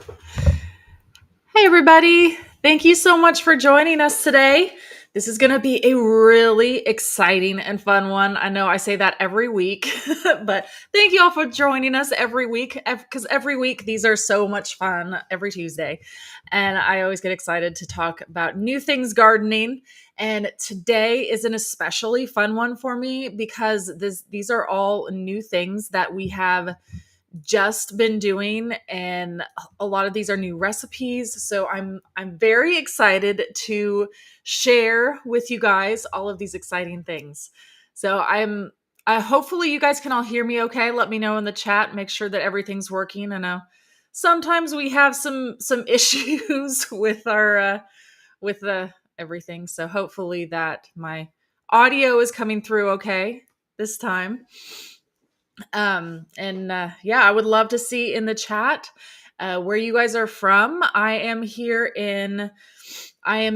Hey, everybody. Thank you so much for joining us today. This is going to be a really exciting and fun one. I know I say that every week, but thank you all for joining us every week because every week these are so much fun every Tuesday. And I always get excited to talk about new things gardening. And today is an especially fun one for me because these are all new things that we have just been doing, and a lot of these are new recipes, so I'm very excited to share with you guys all of these exciting things. So hopefully you guys can all hear me okay. Let me know in the chat, make sure that everything's working. I know sometimes we have some issues with our with the everything, so hopefully that my audio is coming through okay this time. And Yeah, I would love to see in the chat where you guys are from. I am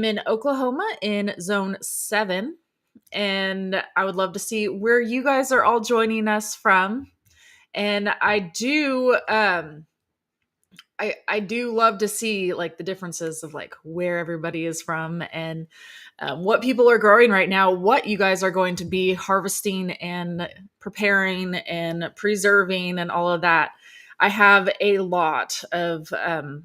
in Oklahoma in zone 7, and I would love to see where you guys are all joining us from. And I do love to see like the differences of like where everybody is from, and what people are growing right now, what you guys are going to be harvesting and preparing and preserving and all of that. I have a lot of,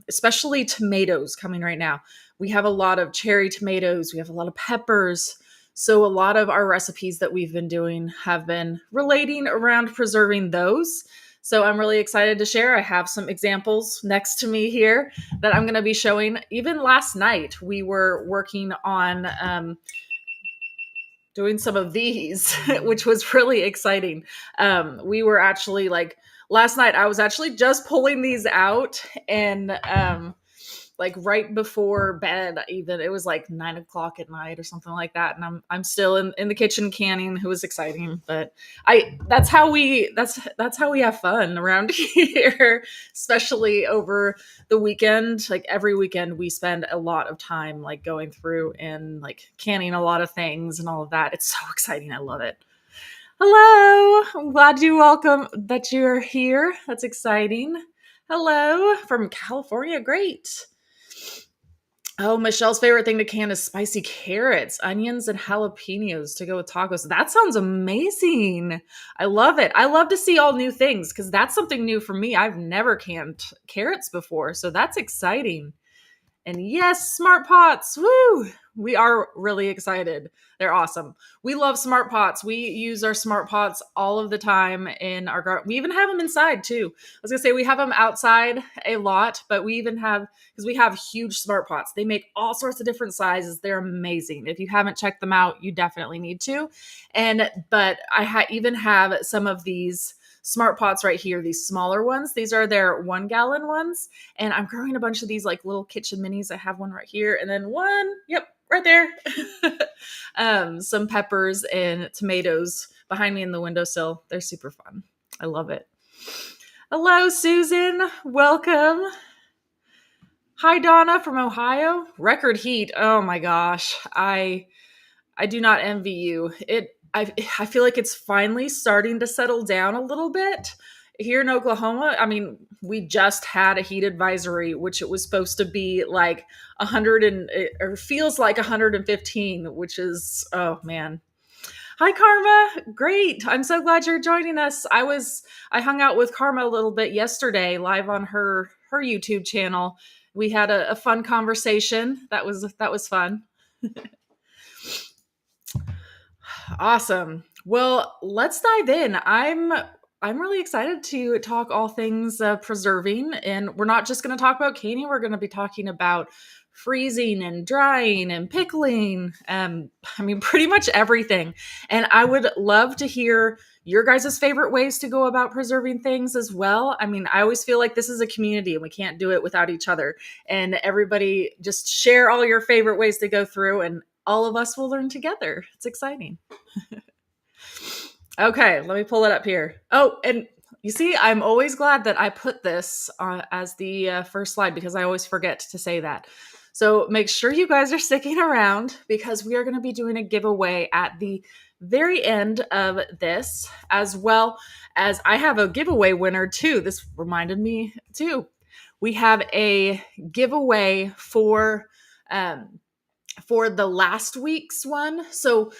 especially tomatoes coming right now. We have a lot of cherry tomatoes, we have a lot of peppers. So, a lot of our recipes that we've been doing have been relating around preserving those. So I'm really excited to share. I have some examples next to me here that I'm going to be showing. Even last night, we were working on doing some of these, which was really exciting. We were actually like last night, I was actually just pulling these out, and like right before bed, even it was like 9 o'clock at night or something like that, and I'm still in the kitchen canning. It was exciting, but I that's how we have fun around here, especially over the weekend. Like every weekend we spend a lot of time like going through and like canning a lot of things and all of that. It's so exciting. I love it. Hello, I'm glad that you're here. That's exciting. Hello from California. Great. Oh, Michelle's favorite thing to can is spicy carrots, onions, and jalapenos to go with tacos. That sounds amazing. I love it. I love to see all new things because that's something new for me. I've never canned carrots before, so that's exciting. And yes, smart pots. Woo! We are really excited. They're awesome. We love smart pots. We use our smart pots all of the time in our garden. We even have them inside too. I was gonna say we have them outside a lot, but we even have, because we have huge smart pots. They make all sorts of different sizes. They're amazing. If you haven't checked them out, you definitely need to. But even have some of these smart pots right here, these smaller ones. These are their 1 gallon ones, and I'm growing a bunch of these like little kitchen minis. I have one right here, and then one, yep, right there. Some peppers and tomatoes behind me in the windowsill. They're super fun. I love it. Hello, Susan. Welcome. Hi, Donna from Ohio. Record heat. Oh my gosh. I do not envy you. I feel like it's finally starting to settle down a little bit here in Oklahoma. I mean, we just had a heat advisory, which it was supposed to be like 100 or feels like 115, which is, oh man. Hi Karma. Great. I'm so glad you're joining us. I hung out with Karma a little bit yesterday live on her YouTube channel. We had a fun conversation. That was fun. Awesome. Well, let's dive in. I'm really excited to talk all things preserving, and we're not just going to talk about canning. We're going to be talking about freezing and drying and pickling. I mean, pretty much everything. And I would love to hear your guys' favorite ways to go about preserving things as well. I mean, I always feel like this is a community and we can't do it without each other. And everybody just share all your favorite ways to go through, and all of us will learn together. It's exciting. Okay, let me pull it up here. Oh, and you see, I'm always glad that I put this as the first slide because I always forget to say that. So make sure you guys are sticking around because we are going to be doing a giveaway at the very end of this, as well as I have a giveaway winner too. This reminded me too. we have a giveaway for the last week's one. So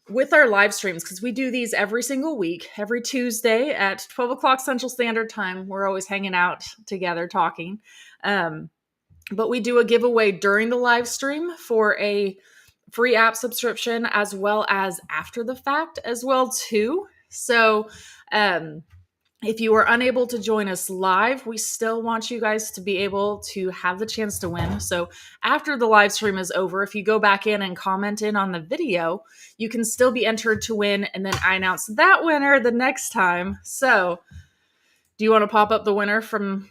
with our live streams, because we do these every single week, every Tuesday at 12 o'clock Central Standard Time, we're always hanging out together talking. But we do a giveaway during the live stream for a free app subscription, as well as after the fact as well too. So if you are unable to join us live, we still want you guys to be able to have the chance to win. So after the live stream is over, if you go back in and comment in on the video, you can still be entered to win. And then I announce that winner the next time. So do you want to pop up the winner from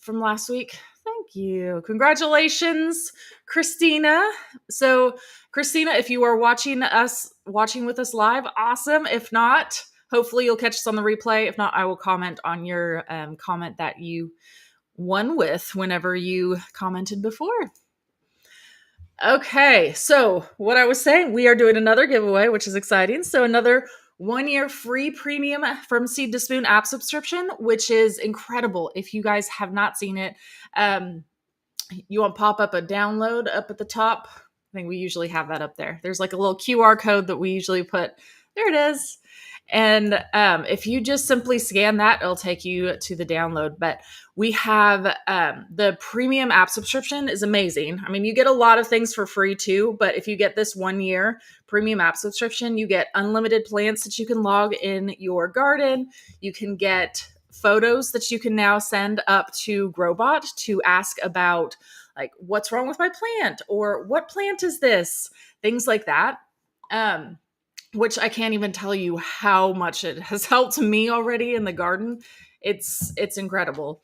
last week? Thank you. Congratulations, Christina. So Christina, if you are watching with us live, awesome. If not, hopefully you'll catch us on the replay. If not, I will comment on your comment that you won with whenever you commented before. Okay, so what I was saying, we are doing another giveaway, which is exciting. So another 1-year free premium From Seed to Spoon app subscription, which is incredible. If you guys have not seen it, you want to pop up a download up at the top. I think we usually have that up there. There's like a little QR code that we usually put. There it is. And if you just simply scan that, it'll take you to the download. But we have the premium app subscription is amazing. I mean, you get a lot of things for free too, but if you get this 1-year premium app subscription, you get unlimited plants that you can log in your garden. You can get photos that you can now send up to Growbot to ask about, like, what's wrong with my plant, or what plant is this? Things like that. Which I can't even tell you how much it has helped me already in the garden. It's incredible.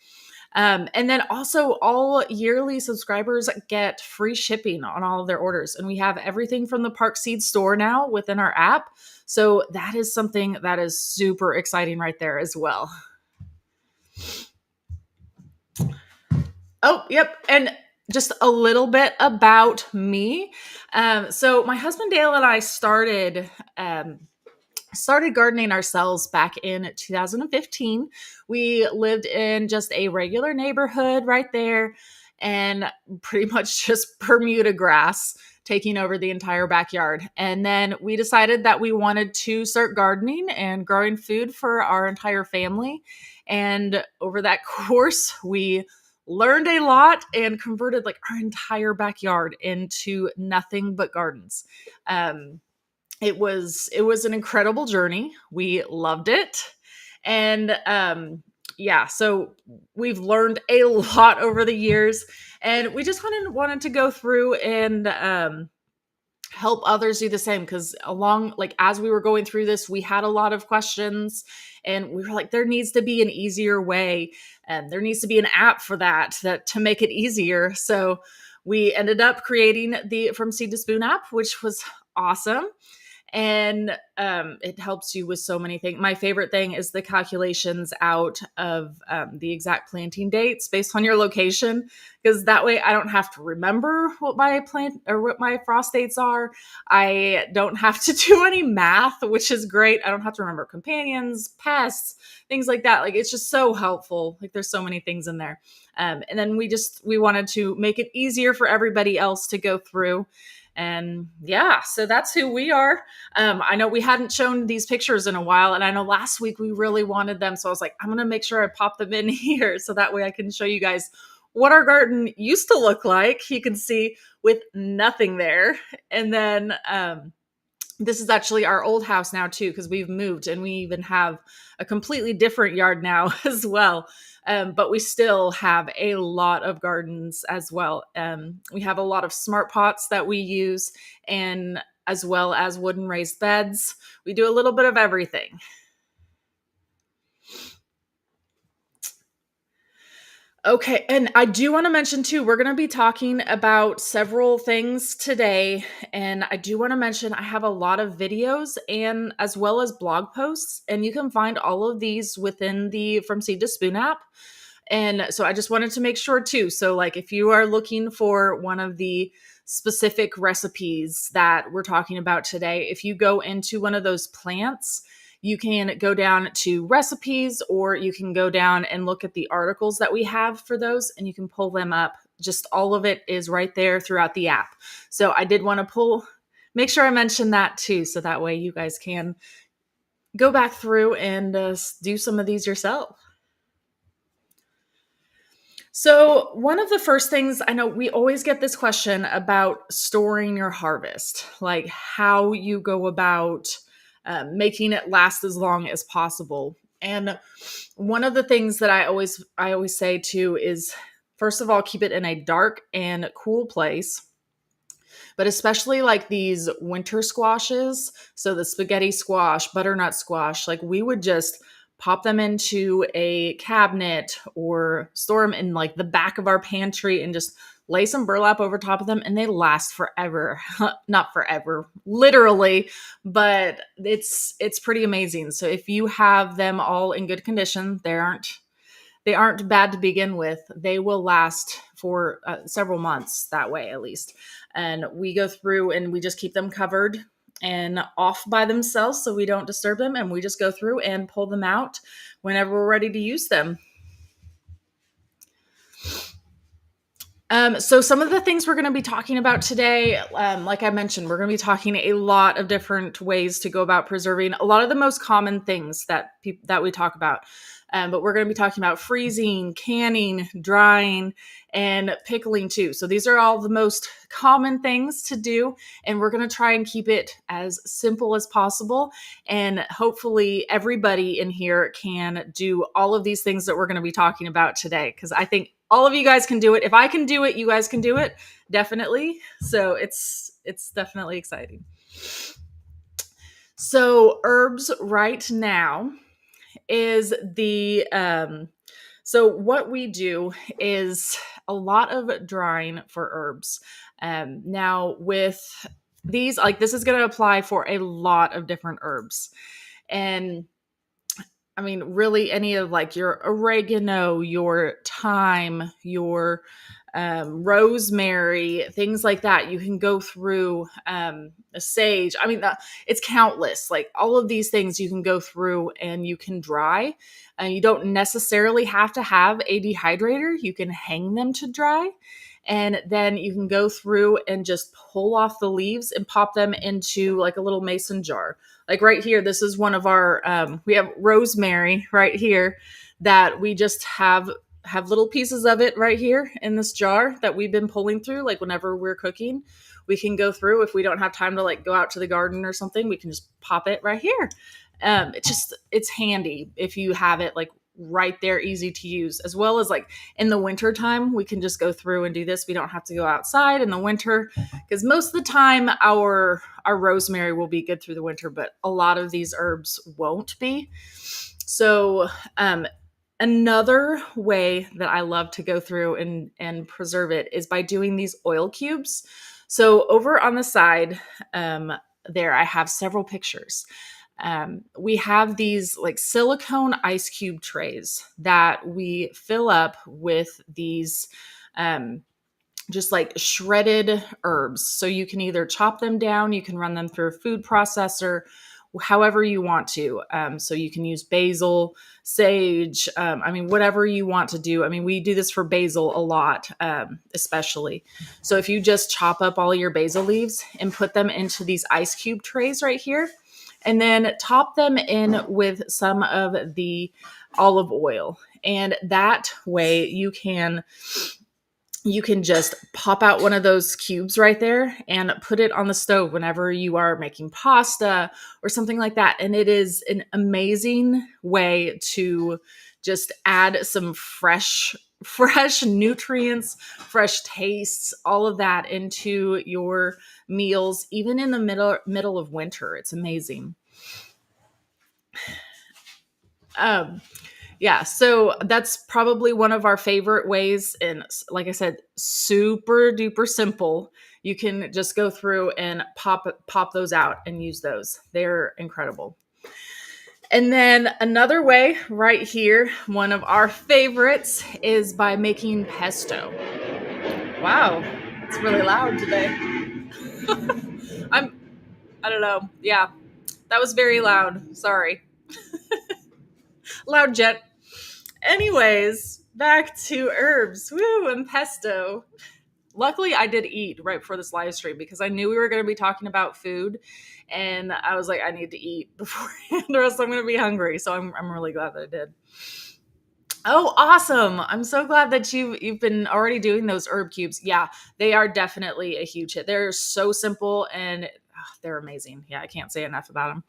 And then also all yearly subscribers get free shipping on all of their orders. And we have everything from the Park Seed store now within our app. So that is something that is super exciting right there as well. Oh, yep. And just a little bit about me. So my husband Dale and I started gardening ourselves back in 2015. We lived in just a regular neighborhood right there, and pretty much just Bermuda grass taking over the entire backyard. And then we decided that we wanted to start gardening and growing food for our entire family. And over that course, we learned a lot and converted like our entire backyard into nothing but gardens. It was an incredible journey. We loved it. And so we've learned a lot over the years, and we just wanted to go through and help others do the same, because as we were going through this, we had a lot of questions, and we were like, there needs to be an easier way, and there needs to be an app for that to make it easier. So we ended up creating the From Seed to Spoon app, which was awesome. And it helps you with so many things. My favorite thing is the calculations out of the exact planting dates based on your location, because that way I don't have to remember what my plant or what my frost dates are. I don't have to do any math, which is great. I don't have to remember companions, pests, things like that. Like, it's just so helpful. Like, there's so many things in there. And then we wanted to make it easier for everybody else to go through. And yeah, so that's who we are. I know we hadn't shown these pictures in a while, and I know last week we really wanted them. So I was like, I'm going to make sure I pop them in here so that way I can show you guys what our garden used to look like. You can see with nothing there. And then this is actually our old house now too, because we've moved and we even have a completely different yard now as well. But we still have a lot of gardens as well. We have a lot of smart pots that we use, and as well as wooden raised beds. We do a little bit of everything. Okay, and I do want to mention too, we're going to be talking about several things today, and I do want to mention I have a lot of videos and as well as blog posts, and you can find all of these within the From Seed to Spoon app. And so I just wanted to make sure too. So like, if you are looking for one of the specific recipes that we're talking about today, if you go into one of those plants, you can go down to recipes, or you can go down and look at the articles that we have for those, and you can pull them up. Just all of it is right there throughout the app. So I did want to make sure I mentioned that too, so that way you guys can go back through and do some of these yourself. So, one of the first things, I know we always get this question about storing your harvest, like how you go about making it last as long as possible. And one of the things that I always say too is, first of all, keep it in a dark and cool place. But especially like these winter squashes, so the spaghetti squash, butternut squash, like we would just pop them into a cabinet or store them in like the back of our pantry and just lay some burlap over top of them, and they last forever. Not forever, literally, but it's pretty amazing. So if you have them all in good condition, they aren't bad to begin with. They will last for several months that way, at least. And we go through and we just keep them covered and off by themselves so we don't disturb them. And we just go through and pull them out whenever we're ready to use them. So some of the things we're going to be talking about today, like I mentioned, we're going to be talking a lot of different ways to go about preserving a lot of the most common things that we talk about. But we're going to be talking about freezing, canning, drying, and pickling too. So these are all the most common things to do, and we're going to try and keep it as simple as possible. And hopefully everybody in here can do all of these things that we're going to be talking about today, because I think all of you guys can do it. If I can do it, you guys can do it. Definitely. So it's definitely exciting. So herbs right now is so what we do is a lot of drying for herbs. Now with these, like this is going to apply for a lot of different herbs. And I mean, really any of like your oregano, your thyme, your rosemary, things like that. You can go through a sage. I mean, it's countless. Like all of these things you can go through and you can dry. You don't necessarily have to have a dehydrator. You can hang them to dry. And then you can go through and just pull off the leaves and pop them into like a little mason jar. Like right here, this is one of our, we have rosemary right here that we just have little pieces of it right here in this jar that we've been pulling through. Like whenever we're cooking, we can go through. If we don't have time to like go out to the garden or something, we can just pop it right here. It's handy if you have it like right there, easy to use, as well as like in the winter time, we can just go through and do this. We don't have to go outside in the winter, because most of the time our rosemary will be good through the winter, but a lot of these herbs won't be. So another way that I love to go through and preserve it is by doing these oil cubes. So over on the side there, I have several pictures. We have these like silicone ice cube trays that we fill up with these just like shredded herbs. So you can either chop them down, you can run them through a food processor, however you want to. So you can use basil, sage, I mean, whatever you want to do. I mean, we do this for basil a lot, especially. So if you just chop up all your basil leaves and put them into these ice cube trays right here, and then top them in with some of the olive oil. And that way you can just pop out one of those cubes right there and put it on the stove whenever you are making pasta or something like that. And it is an amazing way to just add some fresh nutrients, fresh tastes, all of that into your meals, even in the middle of winter. It's amazing. Yeah, so that's probably one of our favorite ways. And like I said, super duper simple. You can just go through and pop those out and use those. They're incredible. And then another way right here, one of our favorites, is by making pesto. Wow, it's really loud today. I don't know. Yeah, that was very loud. Sorry. Loud jet. Anyways, back to herbs. Woo, and pesto. Luckily, I did eat right before this live stream because I knew we were going to be talking about food. And I was like, I need to eat beforehand or else I'm going to be hungry. So I'm really glad that I did. Oh, awesome. I'm so glad that you've been already doing those herb cubes. Yeah, they are definitely a huge hit. They're so simple and they're amazing. Yeah, I can't say enough about them.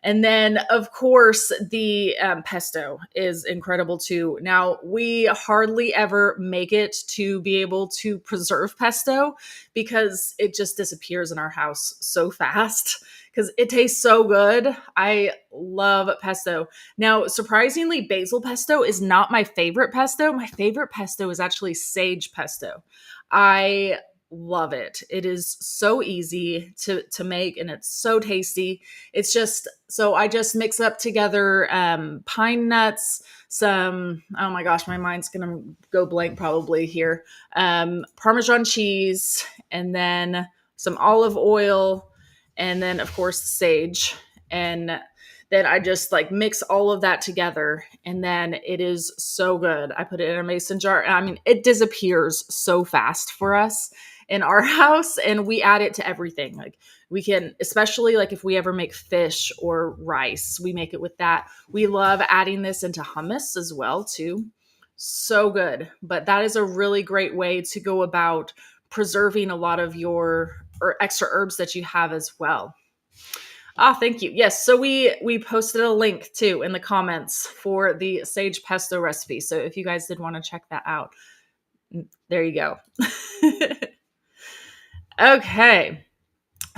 And then, of course, the pesto is incredible too. Now, we hardly ever make it to be able to preserve pesto because it just disappears in our house so fast because it tastes so good. I love pesto. Now, surprisingly, basil pesto is not my favorite pesto. My favorite pesto is actually sage pesto. I love it. It is so easy to make and it's so tasty. It's just so I just mix up together pine nuts, some oh my gosh, my mind's gonna go blank probably here. Parmesan cheese, and then some olive oil, and then of course sage. And then I just like mix all of that together, and then it is so good. I put it in a mason jar. I mean, it disappears so fast for us in our house, and we add it to everything. Like we can, especially like if we ever make fish or rice, we make it with that. We love adding this into hummus as well too. So good. But that is a really great way to go about preserving a lot of your or extra herbs that you have as well. Ah, thank you. Yes, so we posted a link too in the comments for the sage pesto recipe. So if you guys did want to check that out, there you go. Okay.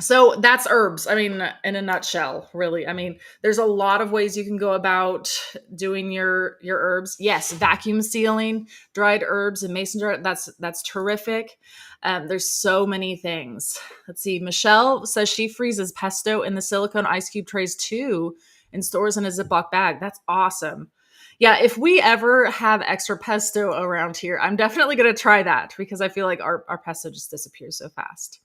So that's herbs. I mean, in a nutshell, really. I mean, there's a lot of ways you can go about doing your herbs. Yes, vacuum sealing dried herbs and mason jar. That's terrific. There's so many things. Let's see. Michelle says she freezes pesto in the silicone ice cube trays too, and stores in a Ziploc bag. That's awesome. Yeah, if we ever have extra pesto around here, I'm definitely going to try that because I feel like our pesto just disappears so fast.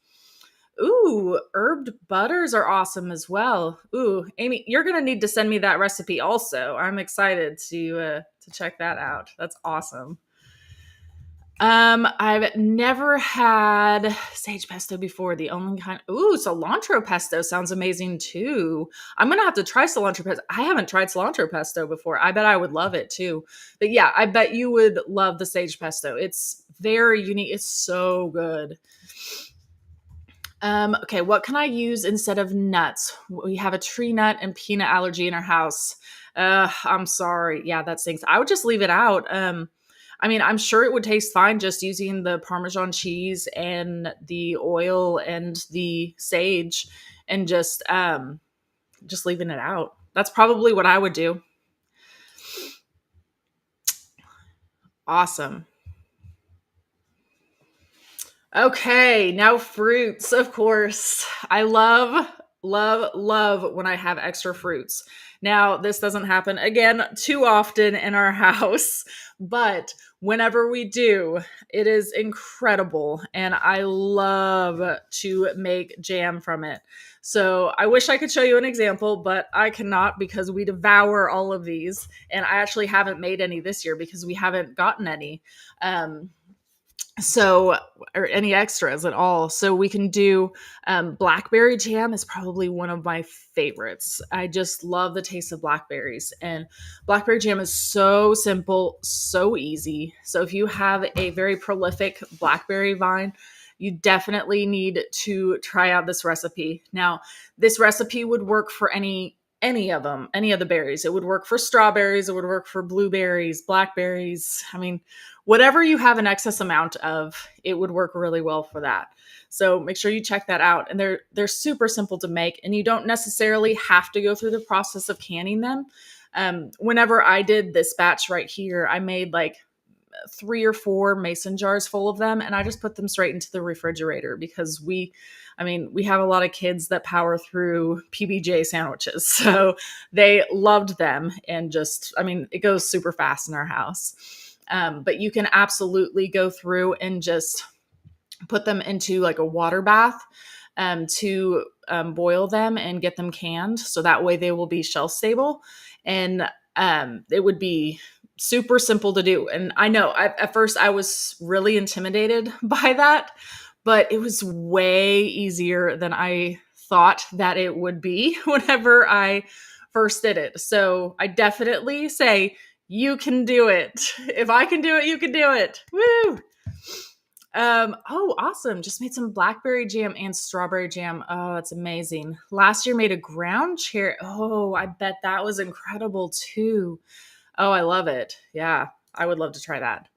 Ooh, herbed butters are awesome as well. Ooh, Amy, you're gonna need to send me that recipe also. I'm excited to check that out. That's awesome. I've never had sage pesto before. The only kind. Ooh, cilantro pesto sounds amazing too. I'm gonna have to try cilantro pesto. I haven't tried cilantro pesto before. I bet I would love it too. But yeah, I bet you would love the sage pesto. It's very unique. It's so good. Okay, what can I use instead of nuts? We have a tree nut and peanut allergy in our house. I'm sorry. Yeah, that stinks. I would just leave it out. I mean, I'm sure it would taste fine just using the Parmesan cheese and the oil and the sage and just leaving it out. That's probably what I would do. Awesome. Okay, now fruits, of course. I love when I have extra fruits. Now, this doesn't happen again too often in our house, but whenever we do, it is incredible. And I love to make jam from it. So I wish I could show you an example, but I cannot because we devour all of these. And I actually haven't made any this year because we haven't gotten any. Um, so or any extras at all, so we can do blackberry jam is probably one of my favorites. I just love the taste of blackberries, and blackberry jam is so simple, so easy. So if you have a very prolific blackberry vine, you definitely need to try out this recipe. Now, this recipe would work for any of them, any of the berries. It would work for strawberries, it would work for blueberries, blackberries. I mean, whatever you have an excess amount of, it would work really well for that. So make sure you check that out. And they're super simple to make, and you don't necessarily have to go through the process of canning them. Whenever I did this batch right here, I made like 3 or 4 mason jars full of them, and I just put them straight into the refrigerator because we have a lot of kids that power through PBJ sandwiches. So they loved them, and just, it goes super fast in our house. But you can absolutely go through and just put them into like a water bath. to boil them and get them canned. So that way they will be shelf stable. And it would be super simple to do. And I know at first I was really intimidated by that, but it was way easier than I thought that it would be whenever I first did it. So I definitely say you can do it. If I can do it, you can do it. Woo! Oh, awesome. Just made some blackberry jam and strawberry jam. Oh, that's amazing. Last year made a ground cherry. Oh, I bet that was incredible too. Oh, I love it. Yeah, I would love to try that.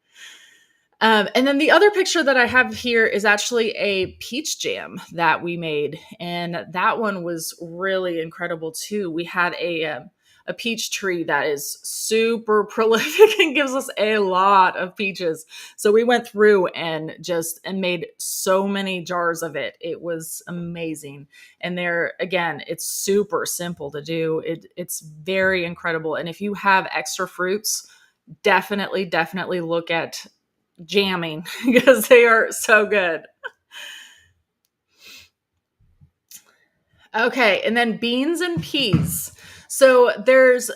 And then the other picture that I have here is actually a peach jam that we made, and that one was really incredible too. We had a peach tree that is super prolific and gives us a lot of peaches. So we went through and made so many jars of it. It was amazing. And there again, it's super simple to do. It's very incredible. And if you have extra fruits, definitely look at jamming because they are so good. Okay, and then beans and peas. So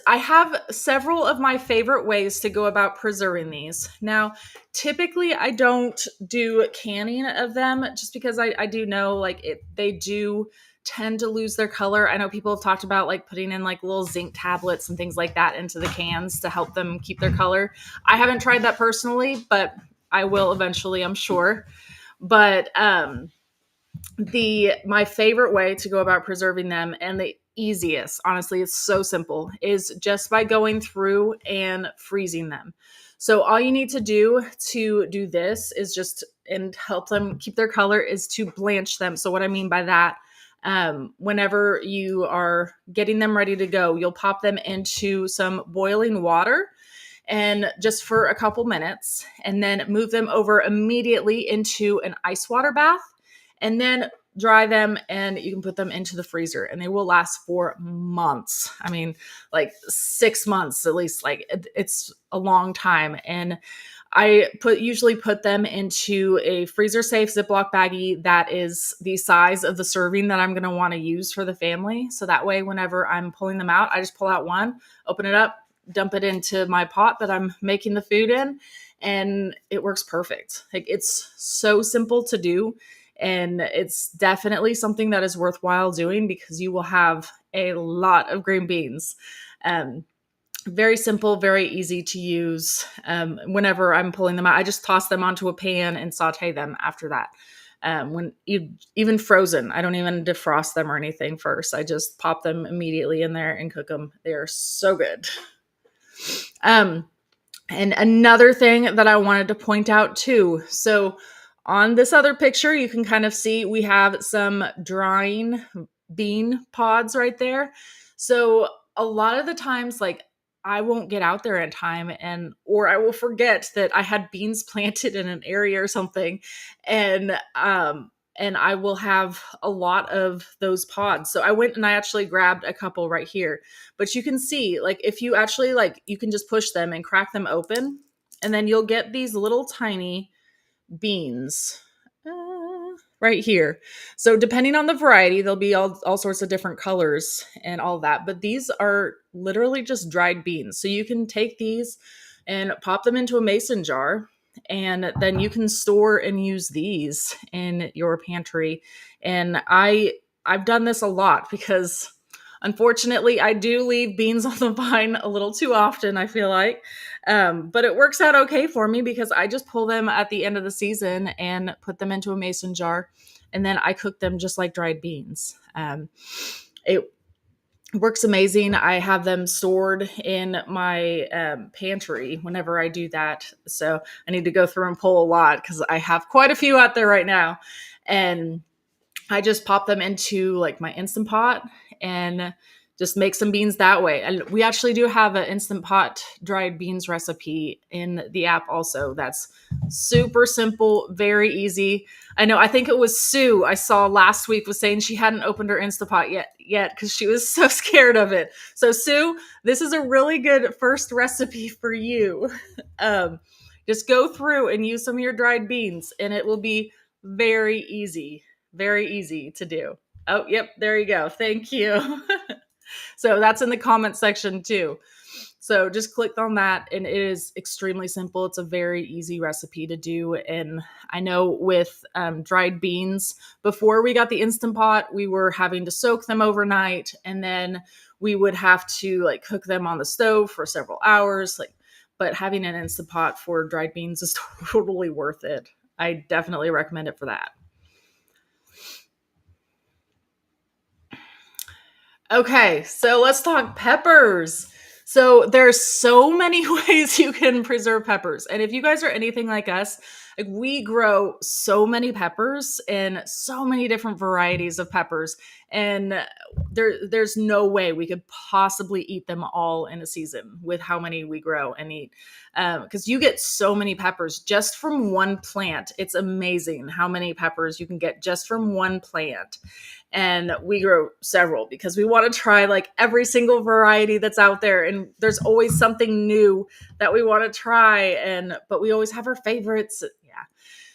I have several of my favorite ways to go about preserving these. Now, typically I don't do canning of them just because I do know they do tend to lose their color. I know people have talked about like putting in like little zinc tablets and things like that into the cans to help them keep their color. I haven't tried that personally, but I will eventually, I'm sure. But the my favorite way to go about preserving them, and the easiest, honestly, it's so simple, is just by going through and freezing them. So all you need to do this is just and help them keep their color is to blanch them. So what I mean by that, whenever you are getting them ready to go, you'll pop them into some boiling water and just for a couple minutes, and then move them over immediately into an ice water bath, and then dry them, and you can put them into the freezer and they will last for months. I mean, like 6 months at least. Like it's a long time. And I usually put them into a freezer safe Ziploc baggie that is the size of the serving that I'm going to want to use for the family. So that way, whenever I'm pulling them out, I just pull out one, open it up, dump it into my pot that I'm making the food in, and it works perfect. Like it's so simple to do, and it's definitely something that is worthwhile doing because you will have a lot of green beans. Very simple, very easy to use. Whenever I'm pulling them out, I just toss them onto a pan and saute them after that. Even frozen, I don't even defrost them or anything first. I just pop them immediately in there and cook them. They are so good. And another thing that I wanted to point out too. So on this other picture, you can kind of see we have some drying bean pods right there. So a lot of the times, like I won't get out there in time, or I will forget that I had beans planted in an area or something. And I will have a lot of those pods. So I went and I actually grabbed a couple right here. But you can see, like, if you actually, like, you can just push them and crack them open, and then you'll get these little tiny beans right here. So depending on the variety, there'll be all sorts of different colors and all that. But these are literally just dried beans. So you can take these and pop them into a mason jar, and then you can store and use these in your pantry. And I've done this a lot because unfortunately I do leave beans on the vine a little too often, I feel like. But it works out okay for me because I just pull them at the end of the season and put them into a mason jar, and then I cook them just like dried beans. It works amazing. I have them stored in my pantry whenever I do that. So I need to go through and pull a lot because I have quite a few out there right now. And I just pop them into like my Instant Pot and just make some beans that way. And we actually do have an Instant Pot dried beans recipe in the app also. That's super simple, very easy. I think it was Sue I saw last week was saying she hadn't opened her Instant Pot yet because she was so scared of it. So Sue, this is a really good first recipe for you. Just go through and use some of your dried beans and it will be very easy. Very easy to do. Oh, yep, there you go. Thank you. So that's in the comment section too. So just click on that, and it is extremely simple. It's a very easy recipe to do. And I know with dried beans, before we got the Instant Pot, we were having to soak them overnight, and then we would have to like cook them on the stove for several hours. Like, but having an Instant Pot for dried beans is totally worth it. I definitely recommend it for that. Okay, so let's talk peppers. So there's so many ways you can preserve peppers. And if you guys are anything like us, like we grow so many peppers and so many different varieties of peppers. And there's no way we could possibly eat them all in a season with how many we grow and eat. Because you get so many peppers just from one plant. It's amazing how many peppers you can get just from one plant. And we grow several because we want to try like every single variety that's out there, and there's always something new that we want to try, and but we always have our favorites. Yeah,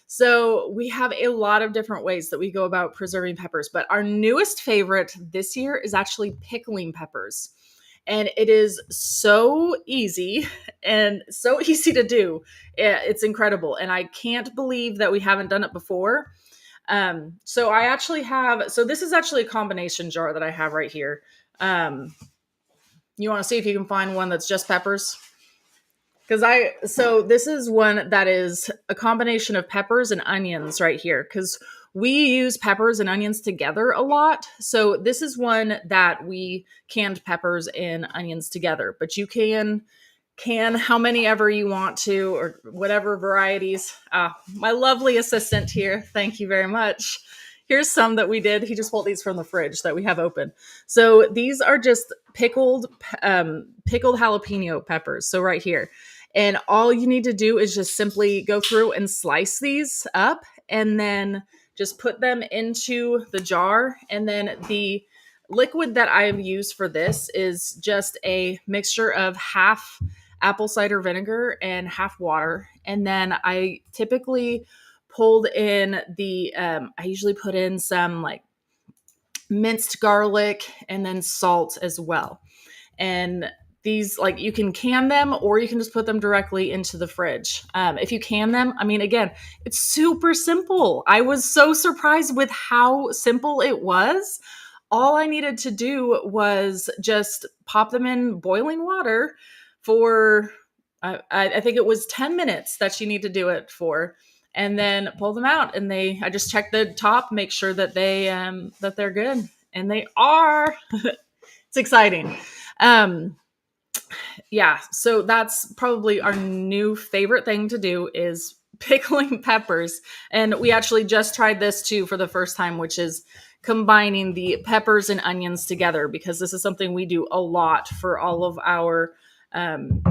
so we have a lot of different ways that we go about preserving peppers, but our newest favorite this year is actually pickling peppers. And it is so easy and so easy to do. It's incredible, and I can't believe that we haven't done it before. So I actually have, so this is actually a combination jar that I have right here. You want to see if you can find one that's just peppers? So this is one that is a combination of peppers and onions right here. Cause we use peppers and onions together a lot. So this is one that we canned peppers and onions together, but you can how many ever you want to, or whatever varieties. My lovely assistant here, thank you very much. Here's some that we did. He just pulled these from the fridge that we have open. So these are just pickled jalapeno peppers. So right here. And all you need to do is just simply go through and slice these up, and then just put them into the jar. And then the liquid that I've used for this is just a mixture of half apple cider vinegar and half water. And then I typically pulled in I usually put in some like minced garlic and then salt as well. And these, like, you can can them or you can just put them directly into the fridge. If you can them, I mean, again, it's super simple. I was so surprised with how simple it was. All I needed to do was just pop them in boiling water for, I think it was 10 minutes that you need to do it for, and then pull them out. And I just check the top, make sure that that they're good, and they are. It's exciting. Yeah, so that's probably our new favorite thing to do is pickling peppers. And we actually just tried this too for the first time, which is combining the peppers and onions together, because this is something we do a lot um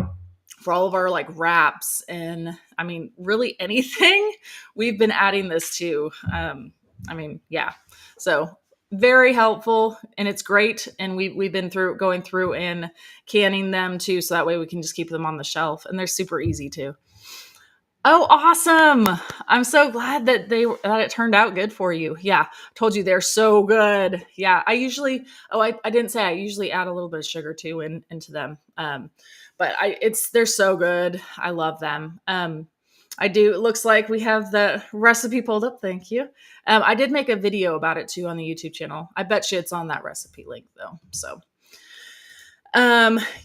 for all of our like wraps, and I mean really anything we've been adding this to. I mean, yeah. So very helpful, and it's great. And we've been going through and canning them too, so that way we can just keep them on the shelf, and they're super easy too. Oh, awesome. I'm so glad that that it turned out good for you. Yeah. Told you they're so good. Yeah. I didn't say I usually add a little bit of sugar too into them. But they're so good. I love them. I do. It looks like we have the recipe pulled up. Thank you. I did make a video about it too on the YouTube channel. I bet you it's on that recipe link though. So,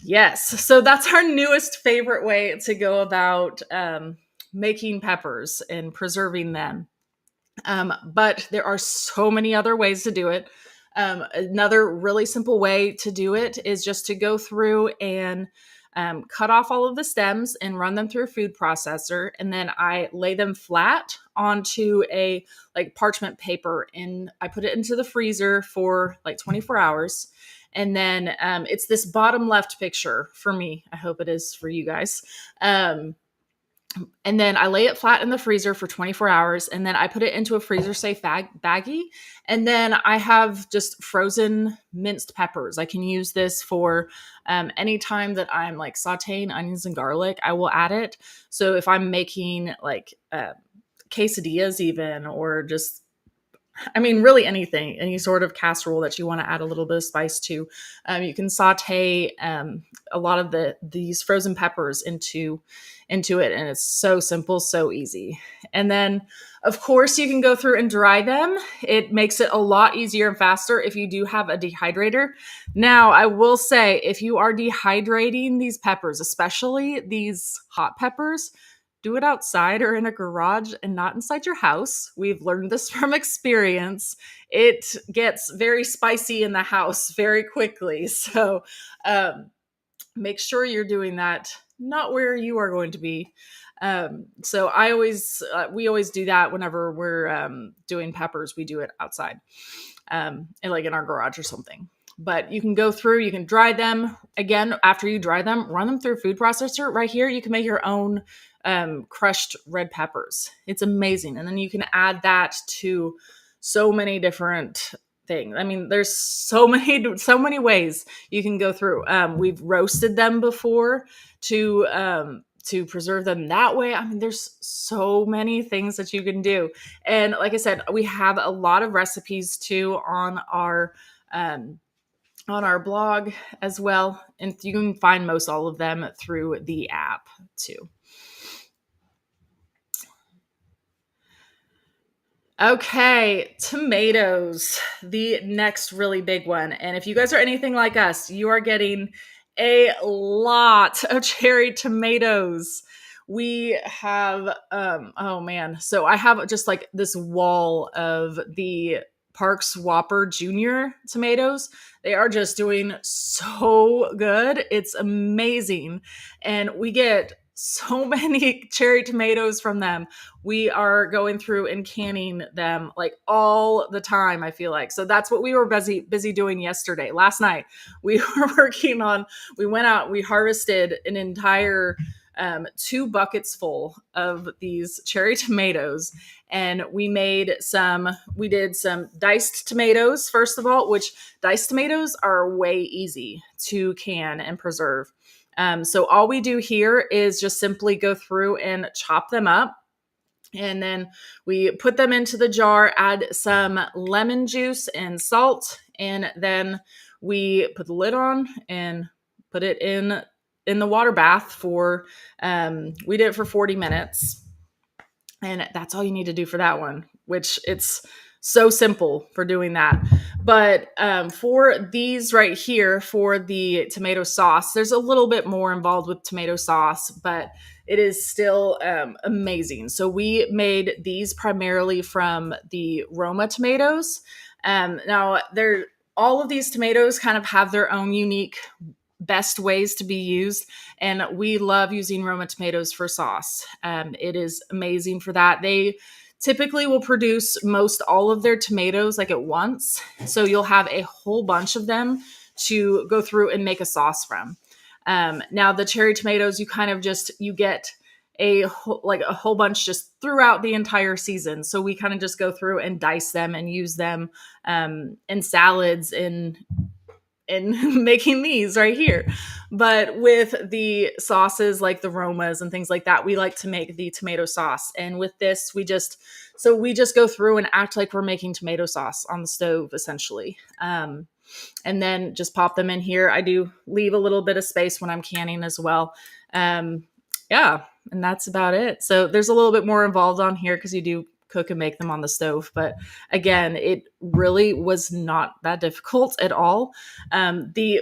yes. So that's our newest favorite way to go about, making peppers and preserving them. But there are so many other ways to do it. Another really simple way to do it is just to go through and cut off all of the stems and run them through a food processor. And then I lay them flat onto a like parchment paper, and I put it into the freezer for like 24 hours. And then it's this bottom left picture for me. I hope it is for you guys. And then I lay it flat in the freezer for 24 hours. And then I put it into a freezer safe baggie. And then I have just frozen minced peppers. I can use this for any time that I'm like sauteing onions and garlic, I will add it. So if I'm making like quesadillas even, or just I mean, really anything, any sort of casserole that you want to add a little bit of spice to. You can saute a lot of these frozen peppers into it, and it's so simple, so easy. And then, of course, you can go through and dry them. It makes it a lot easier and faster if you do have a dehydrator. Now, I will say, if you are dehydrating these peppers, especially these hot peppers, do it outside or in a garage and not inside your house. We've learned this from experience. It gets very spicy in the house very quickly. So make sure you're doing that not where you are going to be. So we always do that whenever we're doing peppers. We do it outside, and like in our garage or something. But you can go through, you can dry them. Again, after you dry them, run them through a food processor. Right here, you can make your own crushed red peppers. It's amazing. And then you can add that to so many different things. I mean, there's so many ways you can go through. We've roasted them before to preserve them that way. I mean, there's so many things that you can do. And like I said, we have a lot of recipes too um, on our blog as well. And you can find most all of them through the app too. Okay, tomatoes, the next really big one. And if you guys are anything like us, you are getting a lot of cherry tomatoes. We have, oh man, so I have just like this wall of the Parks Whopper Junior tomatoes. They are just doing so good. It's amazing. And we get so many cherry tomatoes from them. We are going through and canning them like all the time, I feel like. So that's what we were busy doing yesterday. Last night we were working on, we went out, we harvested an entire 2 buckets full of these cherry tomatoes, and we did some diced tomatoes first of all, which diced tomatoes are way easy to can and preserve. So all we do here is just simply go through and chop them up. And then we put them into the jar, add some lemon juice and salt, and then we put the lid on and put it in the water bath for we did it for 40 minutes. And that's all you need to do for that one, which it's so simple for doing that. But for these right here, for the tomato sauce, there's a little bit more involved with tomato sauce, but it is still amazing. So we made these primarily from the Roma tomatoes. Now, all of these tomatoes kind of have their own unique best ways to be used, and we love using Roma tomatoes for sauce. It is amazing for that. They typically will produce most all of their tomatoes like at once, so you'll have a whole bunch of them to go through and make a sauce from. Now the cherry tomatoes, you get a whole bunch just throughout the entire season. So we kind of just go through and dice them and use them in salads in making these right here. But with the sauces like the Romas and things like that, we like to make the tomato sauce. And with this, we just go through and act like we're making tomato sauce on the stove, essentially. And then just pop them in here. I do leave a little bit of space when I'm canning as well. Yeah, and that's about it. So there's a little bit more involved on here because you do cook and make them on the stove. But again, it really was not that difficult at all. The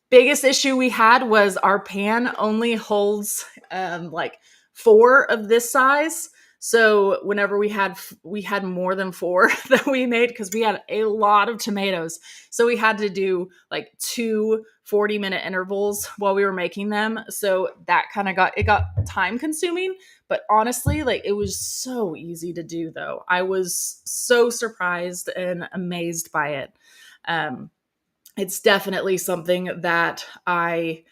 biggest issue we had was our pan only holds like 4 of this size. So whenever we had more than 4 that we made because we had a lot of tomatoes. So we had to do like 2 40-minute intervals while we were making them. So that kind of got time consuming, but honestly, like it was so easy to do though. I was so surprised and amazed by it. It's definitely something that I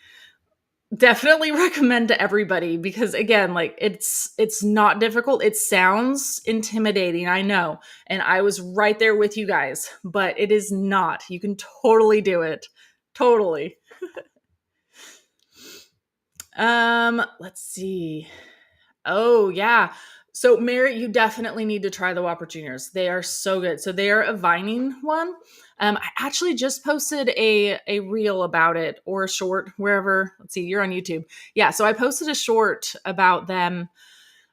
definitely recommend to everybody because again, like it's not difficult. It sounds intimidating, I know, and I was right there with you guys, but it is not. You can totally do it. Totally. Let's see. Oh, yeah. So, Mary, you definitely need to try the Whopper Juniors. They are so good. So they are a vining one. I actually just posted a reel about it, or a short, wherever. Let's see, you're on YouTube. Yeah, so I posted a short about them,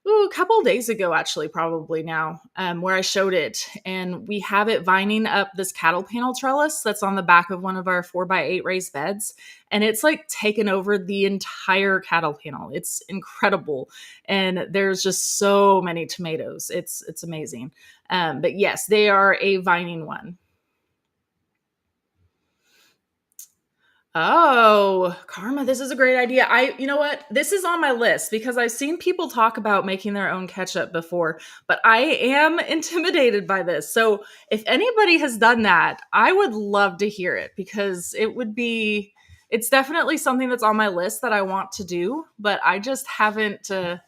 a couple of days ago, actually, probably now, where I showed it. And we have it vining up this cattle panel trellis that's on the back of one of our 4x8 raised beds. And it's like taken over the entire cattle panel. It's incredible. And there's just so many tomatoes. It's amazing. But yes, they are a vining one. Oh, Karma, this is a great idea. You know what? This is on my list because I've seen people talk about making their own ketchup before, but I am intimidated by this. So if anybody has done that, I would love to hear it because it's definitely something that's on my list that I want to do, but I just haven't done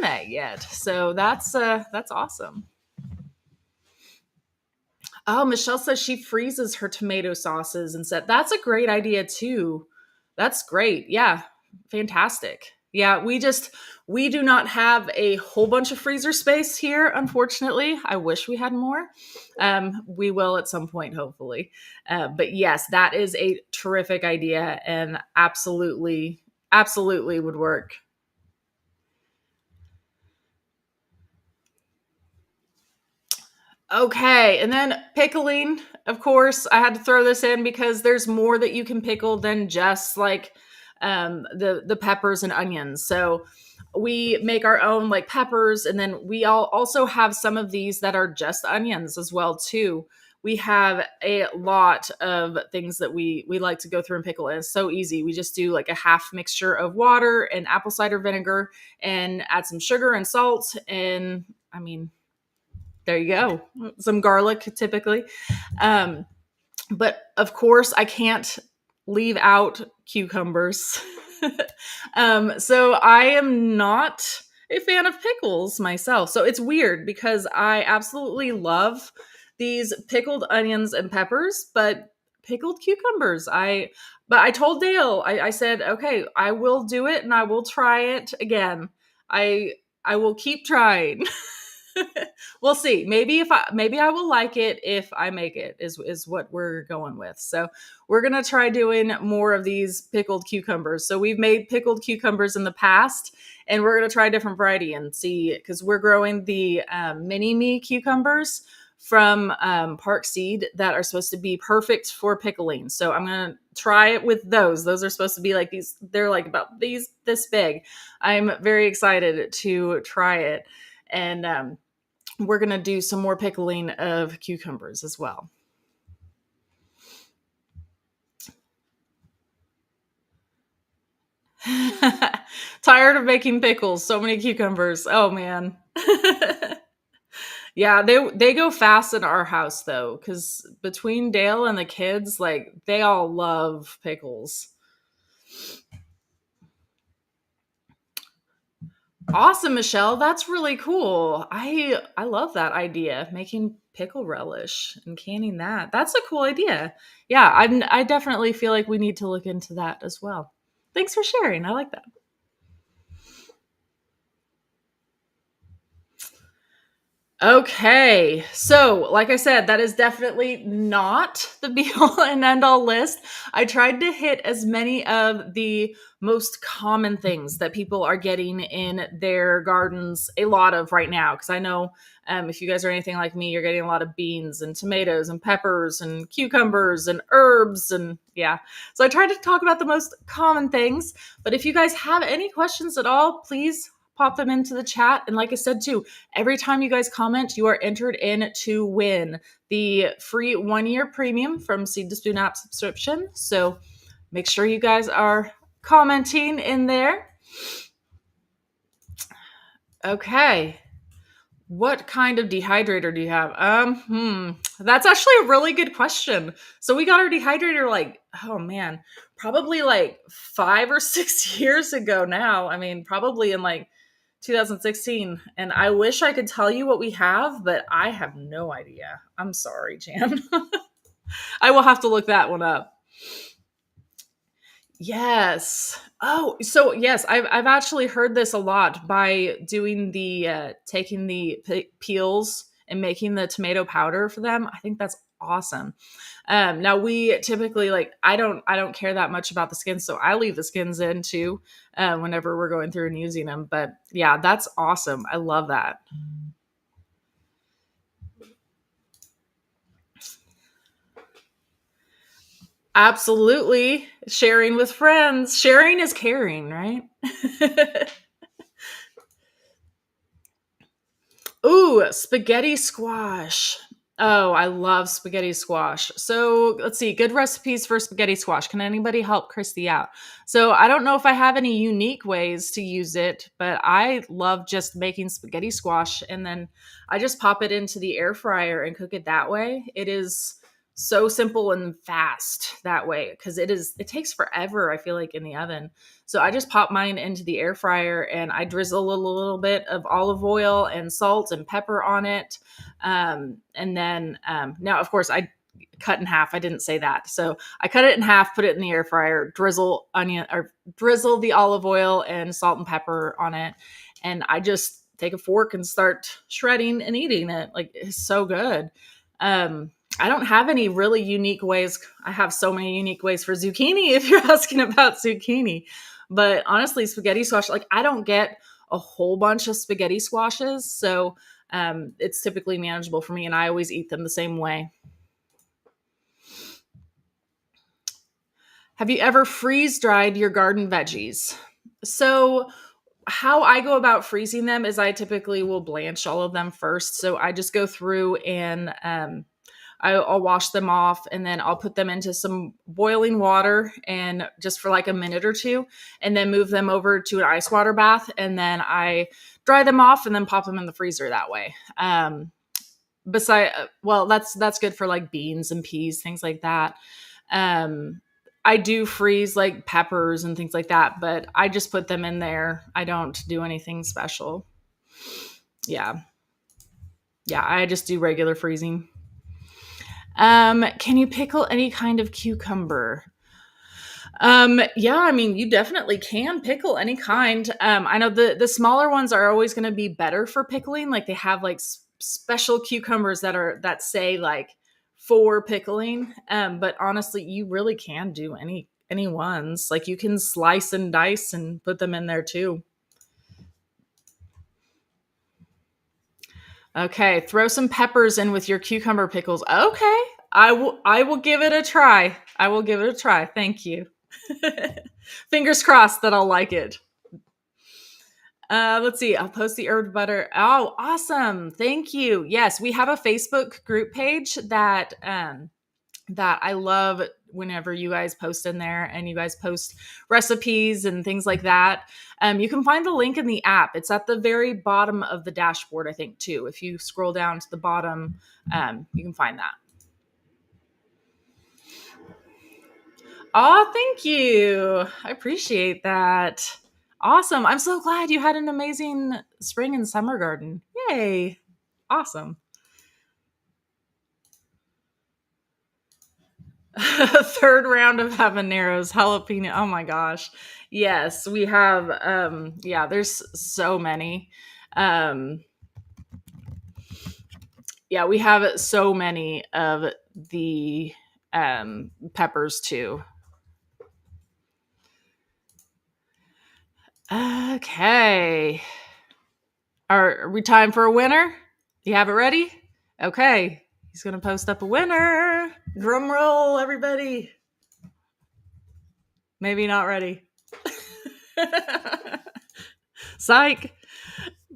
that yet. So that's awesome. Oh, Michelle says she freezes her tomato sauces and said that's a great idea too. That's great. Yeah. Fantastic. Yeah, we do not have a whole bunch of freezer space here, unfortunately. I wish we had more. We will at some point, hopefully. But yes, that is a terrific idea and absolutely would work. Okay, and then pickling. Of course, I had to throw this in because there's more that you can pickle than just like the peppers and onions. So we make our own like peppers, and then we all also have some of these that are just onions as well too. We have a lot of things that we like to go through and pickle, and it's so easy. We just do like a half mixture of water and apple cider vinegar, and add some sugar and salt, and I mean there you go. Some garlic typically. Um, but of course, I can't leave out cucumbers. So I am not a fan of pickles myself. So it's weird because I absolutely love these pickled onions and peppers, but pickled cucumbers, but I told Dale, I said, okay, I will do it and I will try it again. I I will keep trying. We'll see. Maybe I will like it if I make it is what we're going with. So we're gonna try doing more of these pickled cucumbers. So we've made pickled cucumbers in the past, and we're gonna try a different variety and see because we're growing the mini me cucumbers from Park Seed that are supposed to be perfect for pickling. So I'm gonna try it with those. Those are supposed to be like these. They're like about this big. I'm very excited to try it, and we're going to do some more pickling of cucumbers as well. Tired of making pickles. So many cucumbers. Oh man. Yeah, they go fast in our house though, because between Dale and the kids, like they all love pickles. Awesome, Michelle. That's really cool. I love that idea, making pickle relish and canning that. That's a cool idea. Yeah, I definitely feel like we need to look into that as well. Thanks for sharing. I like that. Okay. So, like I said, that is definitely not the be all and end all list. I tried to hit as many of the most common things that people are getting in their gardens a lot of right now. Because I know if you guys are anything like me, you're getting a lot of beans and tomatoes and peppers and cucumbers and herbs. And yeah. So I tried to talk about the most common things. But if you guys have any questions at all, please pop them into the chat. And like I said, too, every time you guys comment, you are entered in to win the free 1 year premium from Seed to Spoon app subscription. So make sure you guys are commenting in there. Okay. What kind of dehydrator do you have? That's actually a really good question. So we got our dehydrator like, oh man, probably like 5 or 6 years ago now. I mean, probably in like 2016. And I wish I could tell you what we have, but I have no idea. I'm sorry, Jan. I will have to look that one up. Yes. Oh, so yes, I've actually heard this a lot by doing the taking the peels and making the tomato powder for them. I think that's awesome. Now we typically like I don't care that much about the skins, so I leave the skins in too whenever we're going through and using them. But yeah, that's awesome. I love that. Absolutely, sharing with friends. Sharing is caring, right? Ooh, spaghetti squash. Oh, I love spaghetti squash. So let's see, good recipes for spaghetti squash. Can anybody help Christy out? So I don't know if I have any unique ways to use it, but I love just making spaghetti squash and then I just pop it into the air fryer and cook it that way. It is so simple and fast that way because it takes forever, I feel like, in the oven. So I just pop mine into the air fryer and I drizzle a little bit of olive oil and salt and pepper on it. And then now, of course, I cut in half. I didn't say that. So I cut it in half, put it in the air fryer, drizzle the olive oil and salt and pepper on it. And I just take a fork and start shredding and eating it. Like it's so good. I don't have any really unique ways. I have so many unique ways for zucchini if you're asking about zucchini. But honestly, spaghetti squash, like I don't get a whole bunch of spaghetti squashes. So it's typically manageable for me and I always eat them the same way. Have you ever freeze dried your garden veggies? So how I go about freezing them is I typically will blanch all of them first. So I just go through and I'll wash them off and then I'll put them into some boiling water and just for like a minute or two, and then move them over to an ice water bath. And then I dry them off and then pop them in the freezer that way. Well, that's good for like beans and peas, things like that. Um, I do freeze like peppers and things like that, but I just put them in there. I don't do anything special. Yeah. Yeah. I just do regular freezing. Can you pickle any kind of cucumber? Yeah, I mean, you definitely can pickle any kind. I know the smaller ones are always going to be better for pickling. Like they have like special cucumbers that say like for pickling. But honestly, you really can do any ones. Like you can slice and dice and put them in there too. Okay, throw some peppers in with your cucumber pickles. Okay, I will give it a try. I will give it a try. Thank you. Fingers crossed that I'll like it. Let's see. I'll post the herb butter. Oh, awesome! Thank you. Yes, we have a Facebook group page that I love whenever you guys post in there and you guys post recipes and things like that. You can find the link in the app. It's at the very bottom of the dashboard, I think, too. If you scroll down to the bottom, you can find that. Oh, thank you. I appreciate that. Awesome. I'm so glad you had an amazing spring and summer garden. Yay. Awesome. Third round of habaneros, jalapeno. Oh my gosh. Yes, we have yeah, there's so many. Um yeah, we have so many of the peppers too. Okay. Are we time for a winner? You have it ready? Okay. He's going to post up a winner. Drum roll, everybody. Maybe not ready. Psych.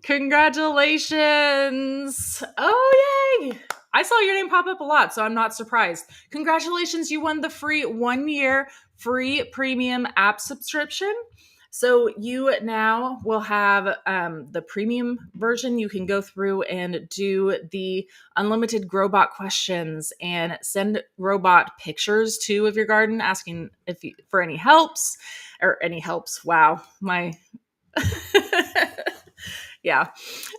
Congratulations. Oh, yay. I saw your name pop up a lot, so I'm not surprised. Congratulations. You won the free 1 year free premium app subscription. So you now will have the premium version. You can go through and do the unlimited Growbot questions and send robot pictures too of your garden, asking for any helps or any helps. Wow, my yeah.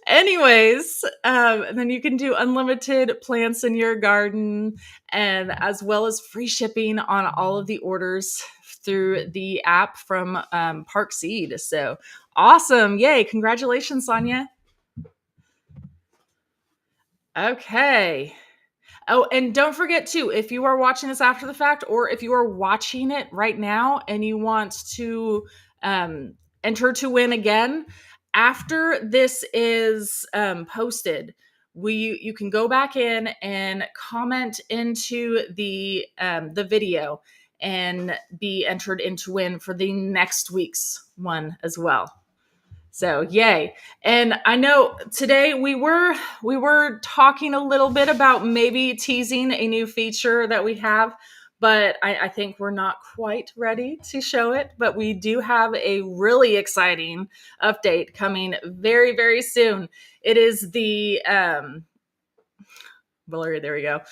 Anyways, and then you can do unlimited plants in your garden, and as well as free shipping on all of the orders through the app from Park Seed. So awesome. Yay. Congratulations, Sonia. Okay. Oh, and don't forget too, if you are watching this after the fact, or if you are watching it right now and you want to um, enter to win again, after this is posted, you can go back in and comment into the video and be entered into win for the next week's one as well. So yay. And I know today we were talking a little bit about maybe teasing a new feature that we have, but I think we're not quite ready to show it. But we do have a really exciting update coming very, very soon. It is the blurry, there we go.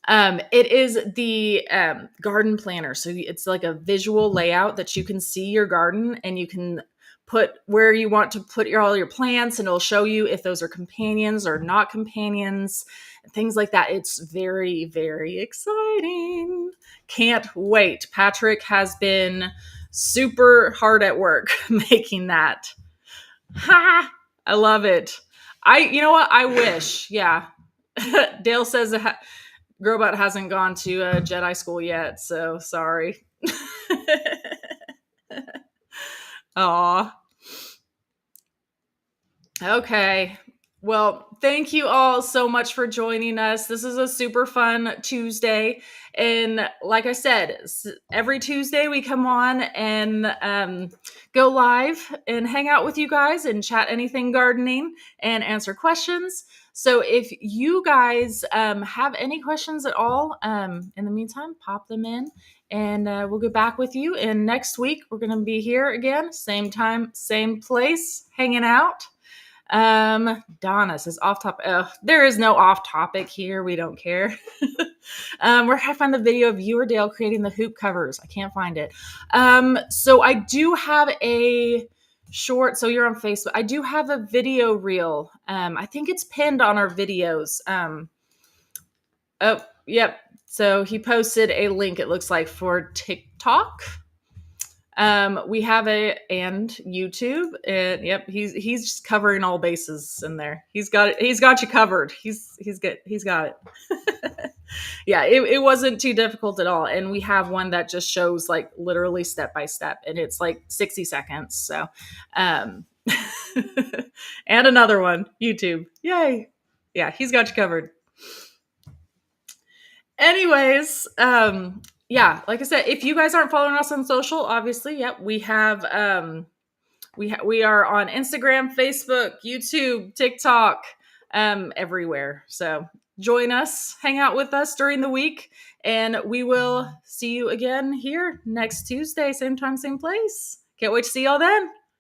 It is the garden planner. So it's like a visual layout that you can see your garden and you can put where you want to put all your plants, and it'll show you if those are companions or not companions, things like that. It's very, very exciting. Can't wait. Patrick has been super hard at work making that. Ha! I love it. You know what? I wish. Yeah. Dale says Grobot hasn't gone to Jedi school yet, so sorry. Aw. Okay. Well, thank you all so much for joining us. This is a super fun Tuesday. And like I said, every Tuesday we come on and go live and hang out with you guys and chat anything gardening and answer questions. So if you guys have any questions at all, in the meantime, pop them in and we'll get back with you. And next week, we're going to be here again, same time, same place, hanging out. Donna says off topic. There is no off topic here. We don't care. Where can I find the video of you or Dale creating the hoop covers? I can't find it. So I do have a short. So you're on Facebook. I do have a video reel. I think it's pinned on our videos. Oh, yep. So he posted a link, it looks like, for TikTok. We have and YouTube, and yep, he's just covering all bases in there. He's got it. He's got you covered. He's good. He's got it. Yeah, it wasn't too difficult at all. And we have one that just shows like literally step by step, and it's like 60 seconds. So, and another one, YouTube. Yay. Yeah, he's got you covered. Anyways, yeah, like I said, if you guys aren't following us on social, obviously, yep, we have we are on Instagram, Facebook, YouTube, TikTok, everywhere. So join us, hang out with us during the week, and we will see you again here next Tuesday, same time, same place. Can't wait to see y'all then.